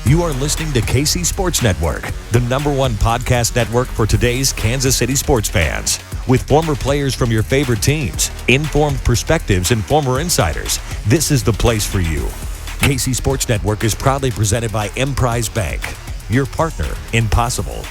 You are listening to KC Sports Network, the #1 podcast network for today's Kansas City sports fans. With former players from your favorite teams, informed perspectives, and former insiders, this is the place for you. KC Sports Network is proudly presented by Emprise Bank, your partner in possible.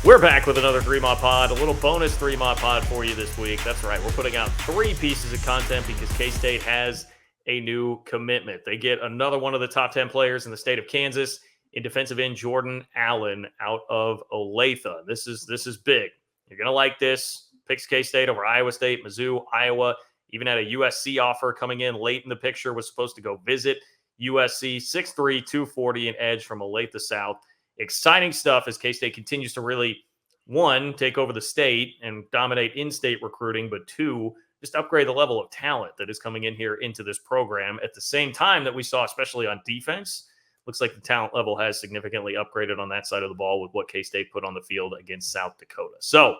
We're back with another 3-Mod Pod, a little bonus 3-Mod Pod for you this week. That's right, we're putting out 3 pieces of content because K-State has a new commitment. They get another one of the top 10 players in the state of Kansas in defensive end Jordan Allen out of Olathe. This is big. You're going to like this. Picks K-State over Iowa State, Mizzou, Iowa. Even had a USC offer coming in late in the picture, was supposed to go visit USC. 6'3", 240, an edge from Olathe South. Exciting stuff as K-State continues to really, 1, take over the state and dominate in-state recruiting, but 2, just upgrade the level of talent that is coming in here into this program at the same time that we saw, especially on defense. Looks like the talent level has significantly upgraded on that side of the ball with what K-State put on the field against South Dakota. So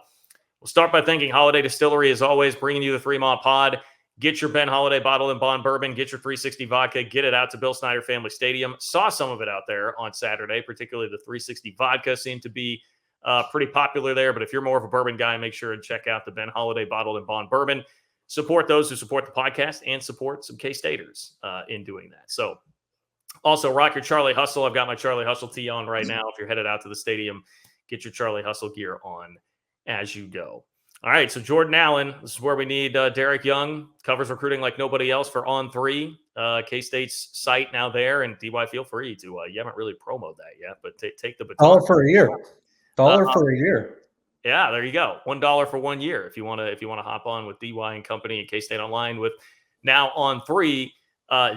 we'll start by thanking Holiday Distillery, as always, bringing you the 3-Mod Pod. Get your Ben Holiday bottled and bond bourbon. Get your 360 vodka. Get it out to Bill Snyder Family Stadium. Saw some of it out there on Saturday, particularly the 360 vodka seemed to be pretty popular there. But if you're more of a bourbon guy, make sure and check out the Ben Holiday bottled and bond bourbon. Support those who support the podcast and support some K-Staters in doing that. So also rock your Charlie Hustle. I've got my Charlie Hustle tee on right now. If you're headed out to the stadium, get your Charlie Hustle gear on as you go. All right, so Jordan Allen, this is where we need Derek Young, covers recruiting like nobody else for On3. K-State's site now there, and DY, feel free to, you haven't really promoted that yet, but take the baton. $1 for a year. $1 for a year. Yeah, there you go. $1 for 1 year if you want to hop on with DY and company and K-State Online with now On3.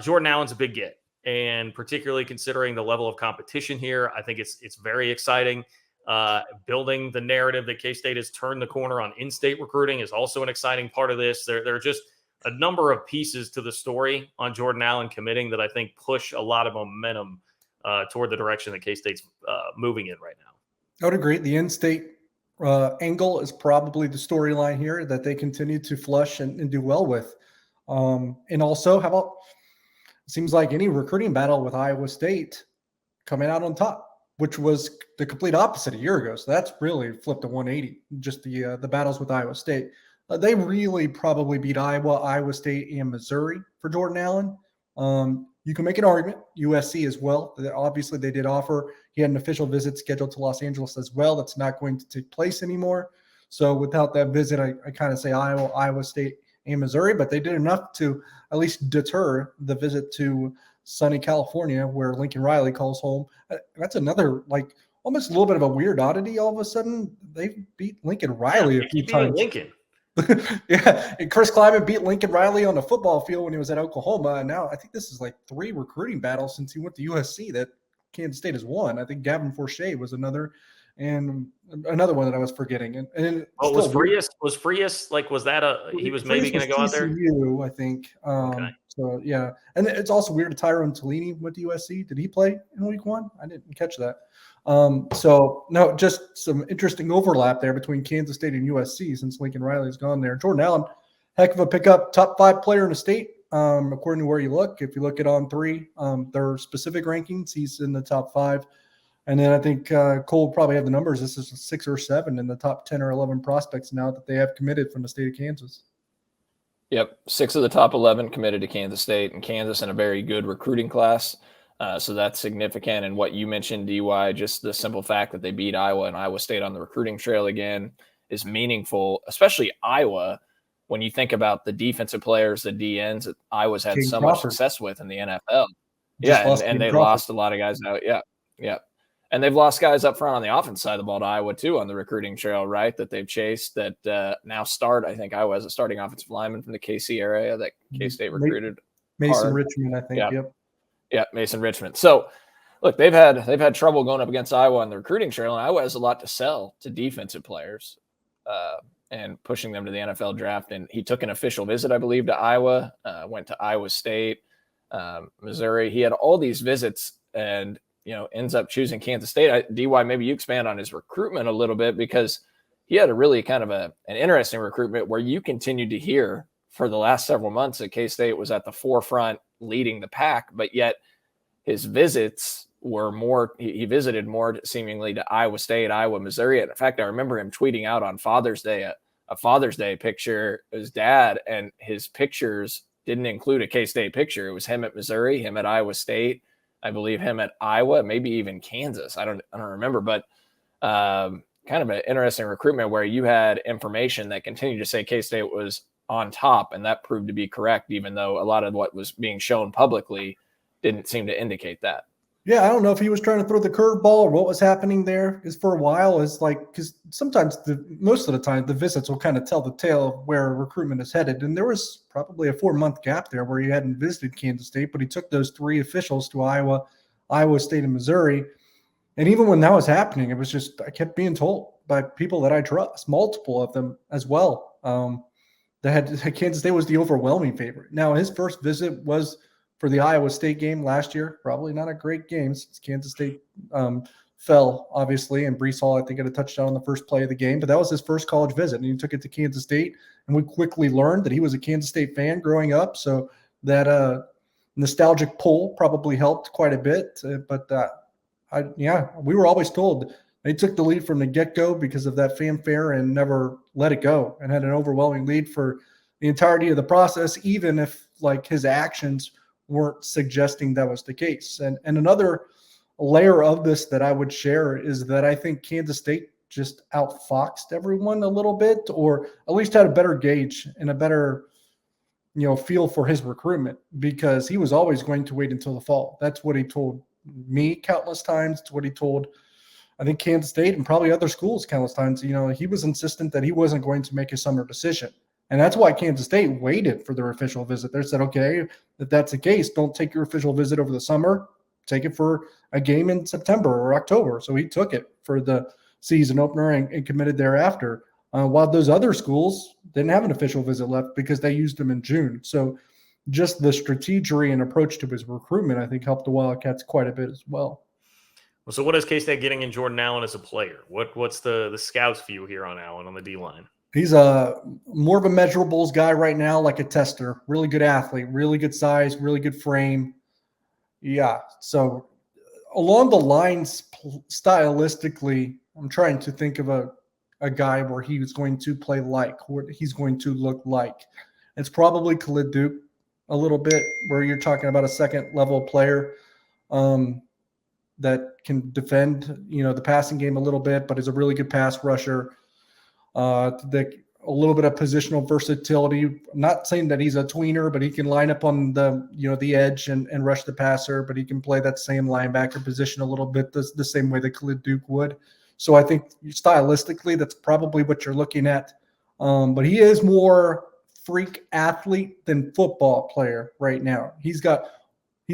Jordan Allen's a big get, and particularly considering the level of competition here, I think it's very exciting. Building the narrative that K-State has turned the corner on in-state recruiting is also an exciting part of this. There are just a number of pieces to the story on Jordan Allen committing that I think push a lot of momentum toward the direction that K-State's moving in right now. I would agree. The in-state angle is probably the storyline here that they continue to flush and do well with. And also, how about, it seems like any recruiting battle with Iowa State coming out on top, which was the complete opposite a year ago. So that's really flipped a 180, just the battles with Iowa State. They really probably beat Iowa State, and Missouri for Jordan Allen. You can make an argument, USC as well. Obviously, they did offer. He had an official visit scheduled to Los Angeles as well. That's not going to take place anymore. So without that visit, I kind of say Iowa State, and Missouri. But they did enough to at least deter the visit to sunny California, where Lincoln Riley calls home. That's another, almost a little bit of a weird oddity. All of a sudden, they beat Lincoln Riley a few times. Lincoln. Yeah, and Chris Kleiman beat Lincoln Riley on the football field when he was at Oklahoma. And now I think this is 3 recruiting battles since he went to USC that Kansas State has won. I think Gavin Forche was another, and another one that I was forgetting. And was Frias? Was that he was maybe going to go out there? I think. Okay. So yeah, and it's also weird. Tyrone Talini went to USC. Did he play in week 1? I didn't catch that. So no, just some interesting overlap there between Kansas State and USC since Lincoln Riley's gone there. Jordan Allen, heck of a pickup, top 5 player in the state, according to where you look. If you look at On3, their specific rankings, he's in the top 5. And then I think Cole will probably have the numbers. This is 6 or 7 in the top 10 or 11 prospects now that they have committed from the state of Kansas. Yep, 6 of the top 11 committed to Kansas State, and Kansas in a very good recruiting class. So that's significant. And what you mentioned, DY, just the simple fact that they beat Iowa and Iowa State on the recruiting trail again is meaningful, especially Iowa, when you think about the defensive players, the DNs that Iowa's had so much success with in the NFL. And they lost a lot of guys out. Yeah. And they've lost guys up front on the offense side of the ball to Iowa, too, on the recruiting trail, right, that they've chased that now start. I think Iowa has a starting offensive lineman from the KC area that K-State recruited. Mason Richmond, I think, yep. Yeah, Mason Richmond. So, look, they've had trouble going up against Iowa on the recruiting trail, and Iowa has a lot to sell to defensive players and pushing them to the NFL draft. And he took an official visit, I believe, to Iowa, went to Iowa State, Missouri. He had all these visits and, ends up choosing Kansas State. DY, maybe you expand on his recruitment a little bit, because he had a really kind of an interesting recruitment where you continued to hear for the last several months that K-State was at the forefront leading the pack, but yet his visits were more, he visited more seemingly to Iowa State, Iowa, Missouri. In fact, I remember him tweeting out on Father's Day, a Father's Day picture of his dad, and his pictures didn't include a K-State picture. It was him at Missouri, him at Iowa State, I believe him at Iowa, maybe even Kansas. I don't remember, but kind of an interesting recruitment where you had information that continued to say K-State was on top, and that proved to be correct, even though a lot of what was being shown publicly didn't seem to indicate that. Yeah, I don't know if he was trying to throw the curveball or what was happening there. Is for a while is like, because sometimes most of the time the visits will kind of tell the tale of where recruitment is headed. And there was probably a 4-month gap there where he hadn't visited Kansas State, but he took those 3 officials to Iowa State, and Missouri. And even when that was happening, it was just, I kept being told by people that I trust, multiple of them as well, that Kansas State was the overwhelming favorite. Now, his first visit was for the Iowa State game last year. Probably not a great game since Kansas State fell, obviously, and Breece Hall, I think, had a touchdown on the first play of the game. But that was his first college visit, and he took it to Kansas State. And we quickly learned that he was a Kansas State fan growing up, so that nostalgic pull probably helped quite a bit. We were always told they took the lead from the get-go because of that fanfare and never let it go, and had an overwhelming lead for the entirety of the process, even if like his actions weren't suggesting that was the case. And another layer of this that I would share is that I think Kansas State just outfoxed everyone a little bit, or at least had a better gauge and a better, feel for his recruitment, because he was always going to wait until the fall. That's what he told me countless times. It's what he told, I think, Kansas State and probably other schools countless times. He was insistent that he wasn't going to make a summer decision. And that's why Kansas State waited for their official visit. They said, okay, if that's the case, don't take your official visit over the summer. Take it for a game in September or October. So he took it for the season opener and committed thereafter, while those other schools didn't have an official visit left because they used them in June. So just the strategy and approach to his recruitment, I think, helped the Wildcats quite a bit as well. So what is K-State getting in Jordan Allen as a player? What's the scouts view here on Allen on the D-line? He's more of a measurables guy right now, like a tester. Really good athlete, really good size, really good frame. Yeah. So along the lines, stylistically, I'm trying to think of a guy where he's going to play like, what he's going to look like. It's probably Khalid Duke a little bit, where you're talking about a second-level player that can defend, the passing game a little bit, but is a really good pass rusher. A little bit of positional versatility. I'm not saying that he's a tweener, but he can line up on the edge and rush the passer, but he can play that same linebacker position a little bit the same way that Khalid Duke would. So I think stylistically, that's probably what you're looking at. But he is more freak athlete than football player right now. He's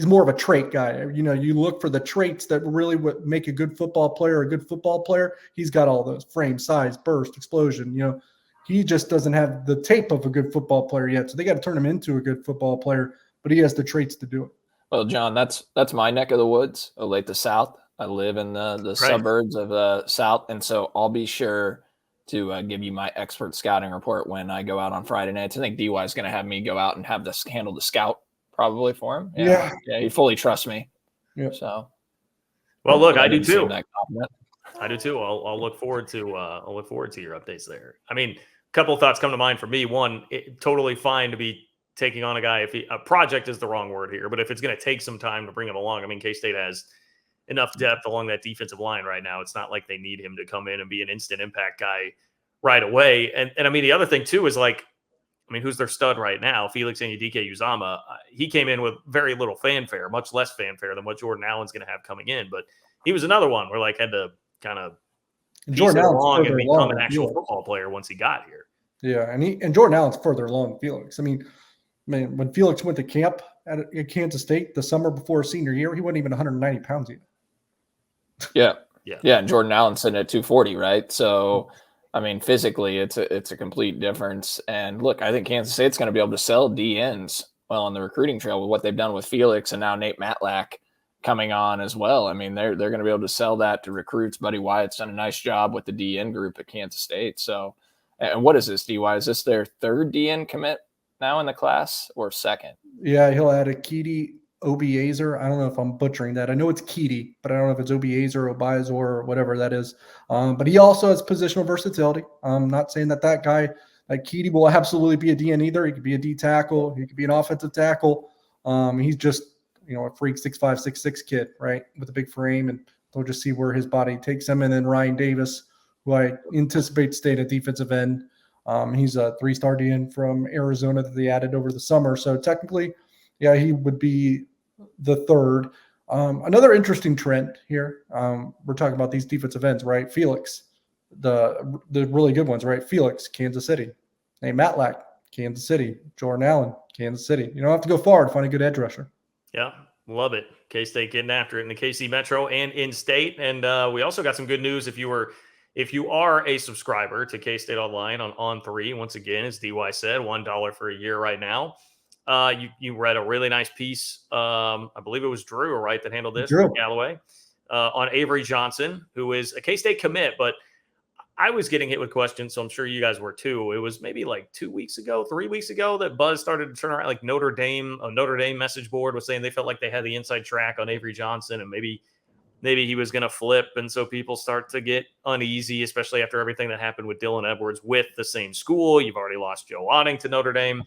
more of a trait guy. You look for the traits that really would make a good football player a good football player. He's got all those: frame, size, burst, explosion. He just doesn't have the tape of a good football player yet. So they got to turn him into a good football player, but he has the traits to do it. Well, John, that's my neck of the woods, Olathe South. I live in the suburbs of the South, and so I'll be sure to give you my expert scouting report when I go out on Friday nights. I think DY is going to have me go out and have this handle the scout probably for him. Yeah, he fully trusts me. Yeah. So, well, look, I do too. I do too. I'll look forward to your updates there. I mean, a couple of thoughts come to mind for me. One, totally fine to be taking on a guy if a project is the wrong word here, but if it's going to take some time to bring him along, I mean, K-State has enough depth along that defensive line right now. It's not like they need him to come in and be an instant impact guy right away. And I mean, the other thing too is who's their stud right now? Felix Anudike-Uzomah. He came in with very little fanfare, much less fanfare than what Jordan Allen's going to have coming in. But he was another one where had to kind of Jordan along and become an actual football player once he got here. Yeah, and Jordan Allen's further along than Felix. I mean, when Felix went to camp at Kansas State the summer before senior year, he wasn't even 190 pounds yet. Yeah. And Jordan Allen's sitting at 240, right? So, I mean, physically, it's a complete difference. And look, I think Kansas State's going to be able to sell DNs well on the recruiting trail with what they've done with Felix and now Nate Matlack coming on as well. I mean, they're going to be able to sell that to recruits. Buddy Wyatt's done a nice job with the DN group at Kansas State. So, and what is this, DY? Is this their third DN commit now in the class or second? Yeah, he'll add Akiti Obiezer. I don't know if I'm butchering that. I know it's Keedy, but I don't know if it's Obiezer or Obiazor or whatever that is. But he also has positional versatility. I'm not saying that guy like Keedy will absolutely be a DN either. He could be a D tackle. He could be an offensive tackle. He's just, a freak 6'5", 6'6" kid, right, with a big frame, and they'll just see where his body takes him. And then Ryan Davis, who I anticipate staying at defensive end. He's a 3-star DN from Arizona that they added over the summer. So technically, yeah, he would be the third. Another interesting trend here. We're talking about these defensive ends, right? Felix, the really good ones, right? Felix, Kansas City. Hey, Matlack, Kansas City. Jordan Allen, Kansas City. You don't have to go far to find a good edge rusher. Yeah, love it. K-State getting after it in the KC Metro and in-state. And we also got some good news if you are a subscriber to K-State Online on On3. Once again, as DY said, $1 for a year right now. You read a really nice piece. I believe it was Drew, right, that handled this. Drew Galloway on Avery Johnson, who is a K-State commit, but I was getting hit with questions, so I'm sure you guys were too. It was maybe like 3 weeks ago that buzz started to turn around. Like a Notre Dame message board was saying they felt like they had the inside track on Avery Johnson, and maybe he was going to flip. And so people start to get uneasy, especially after everything that happened with Dylan Edwards with the same school. You've already lost Joe Otting to Notre Dame.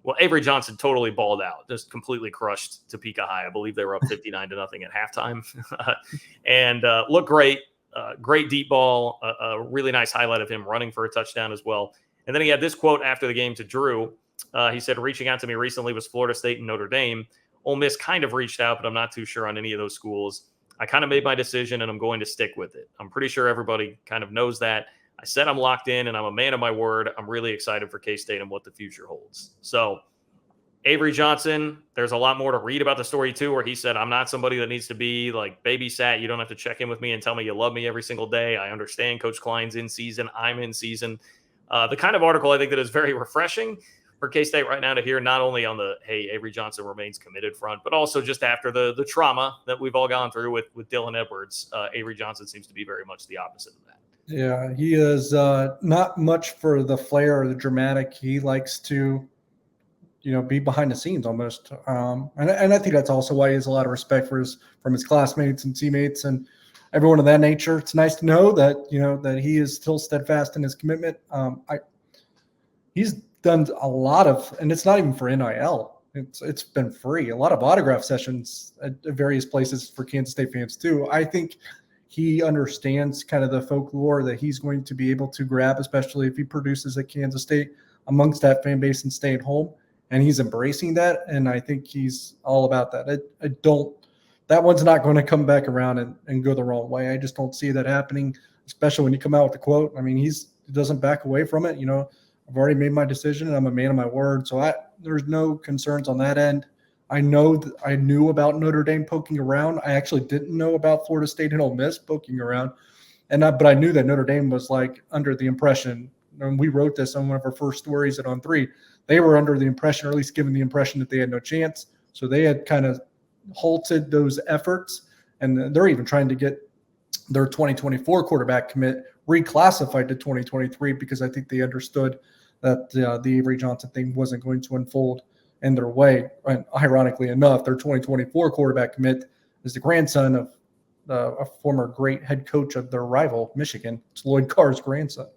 Well, Avery Johnson totally balled out, just completely crushed Topeka High. I believe they were up 59-0 at halftime and looked great. Great deep ball, a really nice highlight of him running for a touchdown as well. And then he had this quote after the game to Drew. He said, reaching out to me recently was Florida State and Notre Dame. Ole Miss kind of reached out, but I'm not too sure on any of those schools. I kind of made my decision, and I'm going to stick with it. I'm pretty sure everybody kind of knows that. I said I'm locked in, and I'm a man of my word. I'm really excited for K-State and what the future holds. So Avery Johnson, there's a lot more to read about the story too, where he said, I'm not somebody that needs to be like babysat. You don't have to check in with me and tell me you love me every single day. I understand Coach Klein's in season. I'm in season. The kind of article I think that is very refreshing for K-State right now to hear, not only on the, hey, Avery Johnson remains committed front, but also just after the trauma that we've all gone through with Dylan Edwards. Avery Johnson seems to be very much the opposite of that. Yeah, he is not much for the flair or the dramatic. He likes to be behind the scenes almost. And I think that's also why he has a lot of respect from his classmates and teammates and everyone of that nature. It's nice to know that, that he is still steadfast in his commitment. He's done a lot of, and it's not even for NIL. It's been free. A lot of autograph sessions at various places for Kansas State fans too. I think he understands kind of the folklore that he's going to be able to grab, especially if he produces at Kansas State amongst that fan base and staying home. And he's embracing that, and I think he's all about that. That one's not going to come back around and go the wrong way. I just don't see that happening, especially when you come out with the quote. I mean, he doesn't back away from it. I've already made my decision, and I'm a man of my word. So there's no concerns on that end. I knew about Notre Dame poking around. I actually didn't know about Florida State and Ole Miss poking around, but I knew that Notre Dame was like under the impression, and we wrote this on one of our first stories at On3. They were under the impression, or at least given the impression, that they had no chance. So they had kind of halted those efforts, and they're even trying to get their 2024 quarterback commit reclassified to 2023 because I think they understood that the Avery Johnson thing wasn't going to unfold in their way. And ironically enough, their 2024 quarterback commit is the grandson of a former great head coach of their rival, Michigan. It's Lloyd Carr's grandson.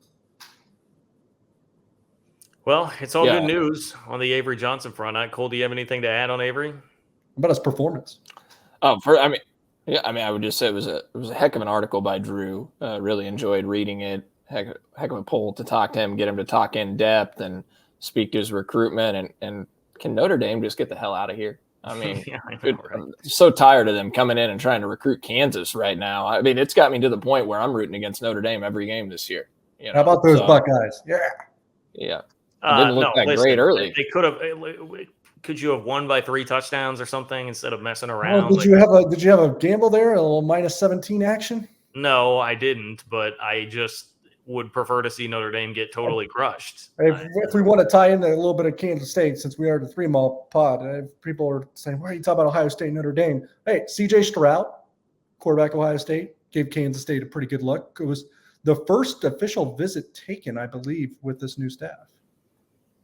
Well, it's all good news on the Avery Johnson front. Cole, do you have anything to add on Avery? About his performance? I would just say it was a heck of an article by Drew. Really enjoyed reading it. Heck of a poll to talk to him, get him to talk in depth and speak to his recruitment. And can Notre Dame just get the hell out of here? I mean, I'm so tired of them coming in and trying to recruit Kansas right now. I mean, it's got me to the point where I'm rooting against Notre Dame every game this year. How about those Buckeyes? Yeah. It didn't look great early. They could have. Could you have won by 3 touchdowns or something instead of messing around? Did you have a gamble there? A little -17 action? No, I didn't. But I just would prefer to see Notre Dame get totally crushed. If we want to tie in a little bit of Kansas State, since we are the 3-mile pod, people are saying, "Why are you talking about Ohio State, Notre Dame?" Hey, C.J. Stroud, quarterback Ohio State, gave Kansas State a pretty good look. It was the first official visit taken, I believe, with this new staff.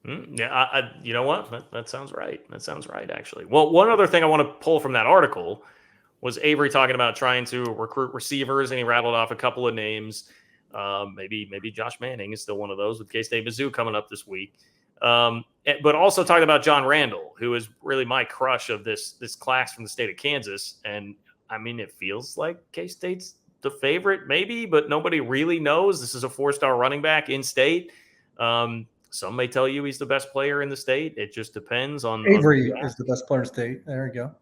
Yeah, you know what? That sounds right. That sounds right, actually. Well, one other thing I want to pull from that article was Avery talking about trying to recruit receivers, and he rattled off a couple of names. Maybe Josh Manning is still one of those with K-State Mizzou coming up this week. But also talking about John Randall, who is really my crush of this class from the state of Kansas. And I mean, it feels like K-State's the favorite, maybe, but nobody really knows. This is a 4-star running back in state. Some may tell you he's the best player in the state. It just depends on Avery is the best player in state. There you go.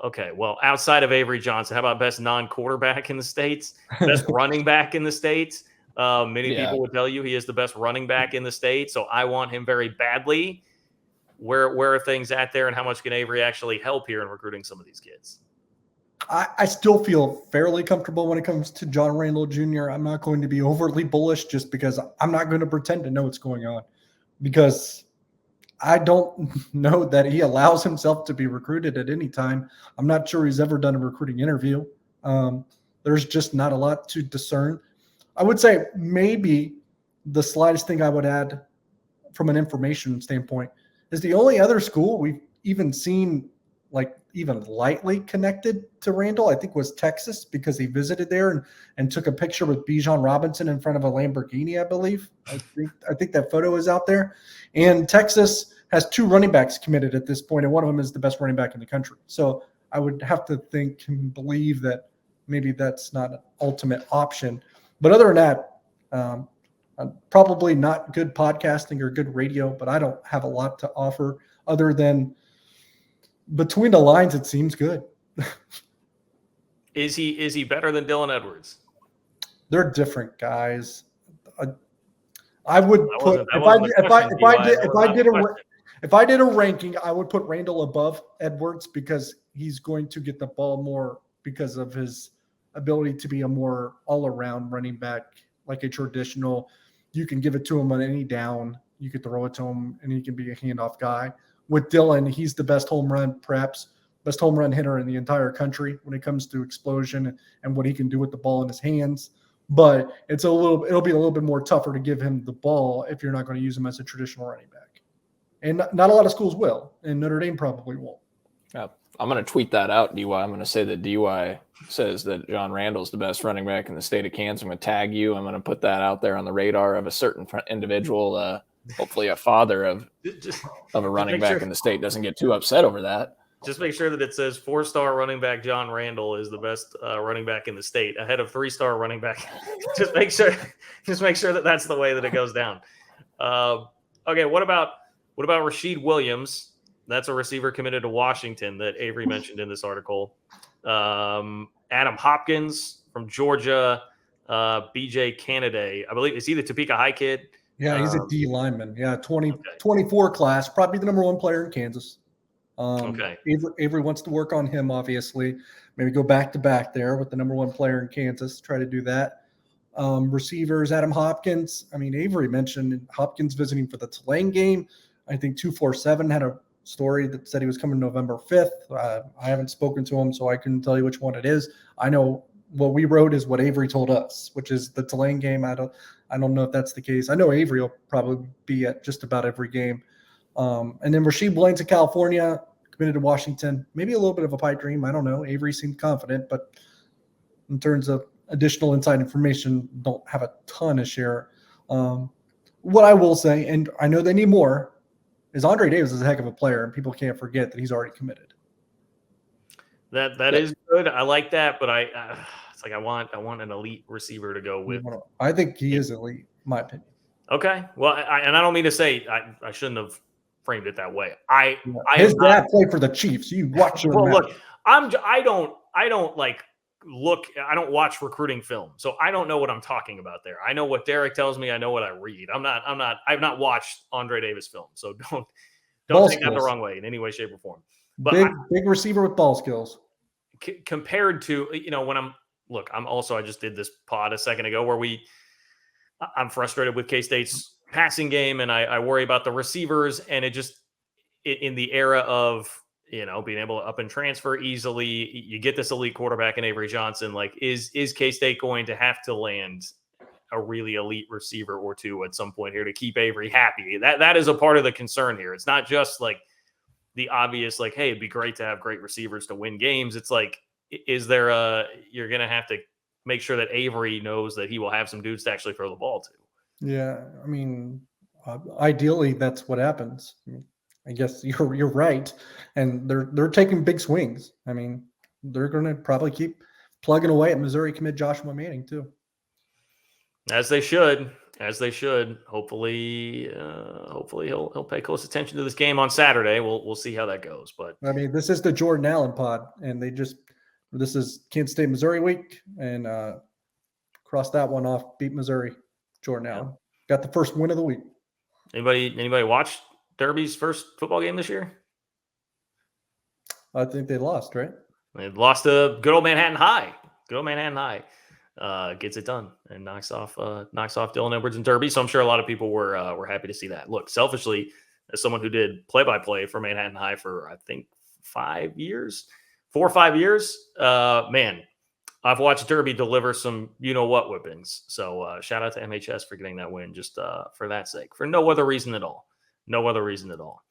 Okay, well, outside of Avery Johnson, how about best non-quarterback in the states, best running back in the states? Many people would tell you he is the best running back in the state, so I want him very badly. Where are things at there, and how much can Avery actually help here in recruiting some of these kids? I still feel fairly comfortable when it comes to John Randall Jr. I'm not going to be overly bullish just because I'm not going to pretend to know what's going on, because I don't know that he allows himself to be recruited at any time. I'm not sure he's ever done a recruiting interview. There's just not a lot to discern. I would say maybe the slightest thing I would add from an information standpoint is the only other school we've even seen like even lightly connected to Randall, I think, was Texas, because he visited there and took a picture with Bijan Robinson in front of a Lamborghini, I believe. I think that photo is out there. And Texas has 2 running backs committed at this point, and one of them is the best running back in the country. So I would have to think and believe that maybe that's not an ultimate option. But other than that, probably not good podcasting or good radio, but I don't have a lot to offer other than between the lines, it seems good. Is he better than Dylan Edwards? They're different guys. I would put if I did a ranking, I would put Randall above Edwards because he's going to get the ball more because of his ability to be a more all-around running back, like a traditional. You can give it to him on any down. You could throw it to him, and he can be a handoff guy. With Dylan, he's the best home run hitter in the entire country when it comes to explosion and what he can do with the ball in his hands. But it'll be a little bit more tougher to give him the ball if you're not going to use him as a traditional running back. And not a lot of schools will, and Notre Dame probably won't. I'm going to tweet that out, DY. I'm going to say that DY says that John Randall's the best running back in the state of Kansas. I'm going to tag you. I'm going to put that out there on the radar of a certain individual, hopefully a father of a running back in the state doesn't get too upset over that. Just make sure that it says 4-star running back John Randall is the best running back in the state, ahead of 3-star running back. just make sure that that's the way that it goes down. Okay, what about Rashid Williams? That's a receiver committed to Washington that Avery mentioned in this article. Adam Hopkins from Georgia, BJ Canada, I believe. Is he the Topeka High kid? Yeah, he's a D lineman. Yeah, 24 class, probably the number 1 player in Kansas. Avery wants to work on him, obviously. Maybe go back to back there with the number 1 player in Kansas. Try to do that. Receivers, Adam Hopkins. I mean, Avery mentioned Hopkins visiting for the Tulane game. I think 247 had a story that said he was coming November 5th. I haven't spoken to him, so I couldn't tell you which one it is. I know what we wrote is what Avery told us, which is the Tulane game. I don't know if that's the case. I know Avery will probably be at just about every game. And then Rasheed Blaine's in California, committed to Washington. Maybe a little bit of a pipe dream. I don't know. Avery seemed confident, but in terms of additional inside information, don't have a ton to share. What I will say, and I know they need more, is Andre Davis is a heck of a player, and people can't forget that he's already committed. That is good. I like that, but it's like I want an elite receiver to go with. I think he is elite, in my opinion. Okay. Well, I don't mean to say I shouldn't have framed it that way. His dad played for the Chiefs. You watch your well, look, I don't watch recruiting film, so I don't know what I'm talking about there. I know what Derek tells me. I know what I read. I've not watched Andre Davis film, so don't take that the wrong way in any way, shape, or form. But big receiver with ball skills. Compared to, when I just did this pod a second ago where I'm frustrated with K-State's passing game, and I worry about the receivers, and it just in the era of being able to up and transfer easily, you get this elite quarterback in Avery Johnson. Like, is K-State going to have to land a really elite receiver or two at some point here to keep Avery happy. That is a part of the concern here. It's not just like the obvious, like, hey, it'd be great to have great receivers to win games. It's like, is there you're going to have to make sure that Avery knows that he will have some dudes to actually throw the ball to. Yeah, I mean, ideally that's what happens. I guess you're right, and they're taking big swings. I mean, they're going to probably keep plugging away at Missouri commit Joshua Manning too. As they should. Hopefully he'll pay close attention to this game on Saturday. We'll see how that goes. But I mean, this is the Jordan Allen pod, and this is Kansas State Missouri week, and cross that one off. Beat Missouri. Jordan Allen got the first win of the week. Anybody watch Derby's first football game this year? I think they lost, right? They lost to good old Manhattan High. Gets it done and knocks off Dylan Edwards and Derby. So I'm sure a lot of people were happy to see that. Look, selfishly, as someone who did play-by-play for Manhattan High for I think 4 or 5 years, man, I've watched Derby deliver some you-know-what whippings. So shout out to MHS for getting that win just for that sake, for no other reason at all. No other reason at all.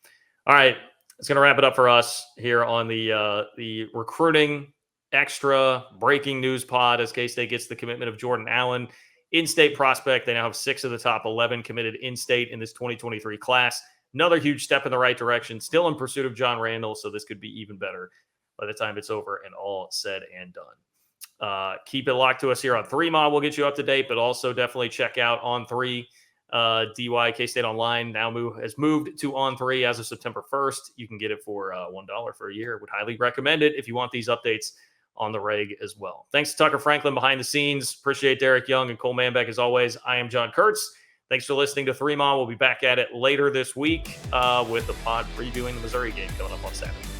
All right, it's going to wrap it up for us here on the recruiting extra breaking news pod as K-State gets the commitment of Jordan Allen, in-state prospect. They now have 6 of the top 11 committed in-state in this 2023 class. Another huge step in the right direction, still in pursuit of John Randall, so this could be even better by the time it's over and all said and done. Keep it locked to us here on 3 We'll get you up to date, but also definitely check out On 3. DY K-State Online now has moved to On 3 as of September 1st. You can get it for $1 for a year. Would highly recommend it if you want these updates on the reg as well. Thanks to Tucker Franklin behind the scenes. Appreciate Derek Young and Cole Manbeck as always. I am John Kurtz. Thanks for listening to 3 We'll be back at it later this week with the pod previewing the Missouri game coming up on Saturday.